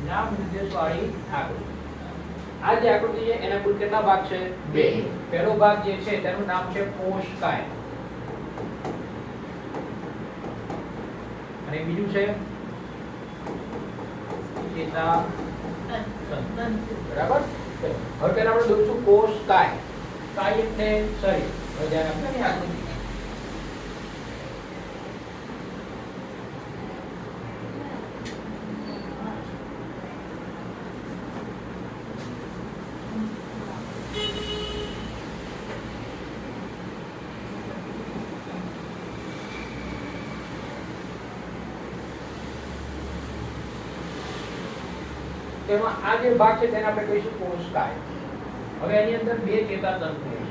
નામ નિર્દેશ વાળી આકૃતિ. આ જે આકૃતિ છે એના કુલ કેટલા ભાગ છે? બે. પહેલો ભાગ જે છે તેનું નામ છે કોષકાય અને બીજું છે ચેતાતંતુ. બરાબર. હવે પહેલા આપણે દોરીશું કોષકાય. કાય એટલે શરીર. હવે ધ્યાન આપજો ને આકૃતિ. તેમાં આ જે ભાગ છે તેને આપણે કહીશું કોષકાય. હવે એની અંદર બે ચેતાતંતુ છે.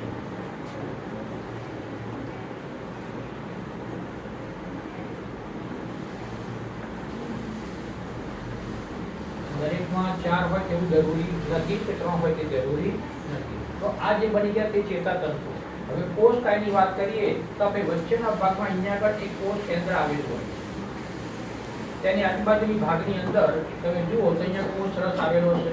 દરેકમાં 4 હોય તેવું જરૂરી નથી કે 3 હોય તે જરૂરી નથી. તો આ જે બની ગયા તે ચેતાતંતુ. હવે કોષકાયની વાત કરીએ તો આપણે વચ્ચેના ભાગમાં અહીંયા આગળ એક કોષ કેન્દ્ર આવેલું હોય. તેની આજુબાજુની ભાગની અંદર તમે જુઓ તો અહીંયા કોષ રસ આવેલો છે.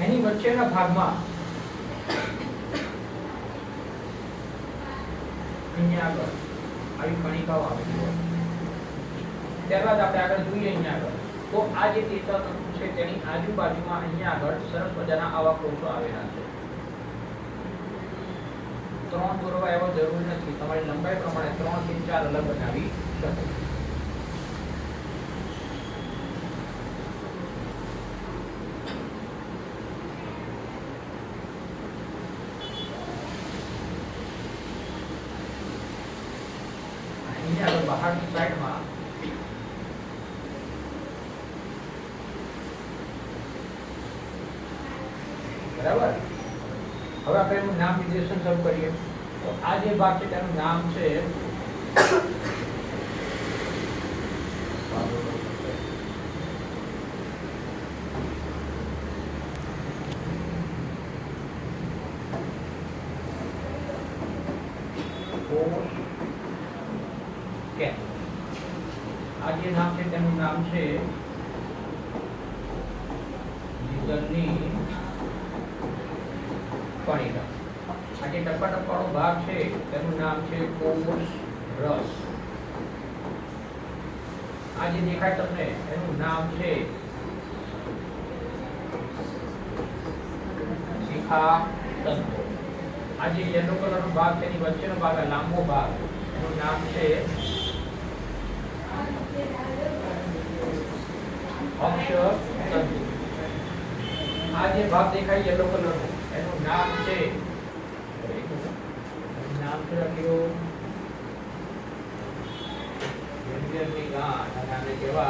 એની વચ્ચેના ભાગમાં અહીંયા આગળ આવી કણિકાઓ આવેલી હોય. ત્યારબાદ આપણે આગળ જોઈએ અહીંયા આગળ તો આ જે ચેતાતંતુ છે તેની આજુબાજુમાં અહીંયા આગળ સરસ મજાના આવા કોષો આવેલા છે. 3 દોરવા એવો જરૂરી નથી. તમારી લંબાઈ પ્રમાણે 3 થી 4 અલગ બનાવી શકો. અહીંયા બહારની સાઈડમાં બરાબર. હવે આપણે એનું નામ નિર્દેશન શરૂ કરીએ તો આ જે ભાગ છે તેનું નામ છે કોષકેન્દ્ર. આ જે નામ છે તેનું નામ છે જીગરની કણિકા. આ જે ટપ્પા ભાગ છે તેનું નામ છે કોષ રસ. આ જે દેખાય તમને એનું નામ છે શિખાતંતુ. આ જે યલો કલરનો ભાગ તેની વચ્ચેનો ભાગ લાંબો ભાગ એનું નામ છે અક્ષતંતુ. આ જે ભાગ દેખાય યલો કલરનો એનું નામ છે લખ્યું વ્યંજનની ગાંઠ અને આને કહેવાય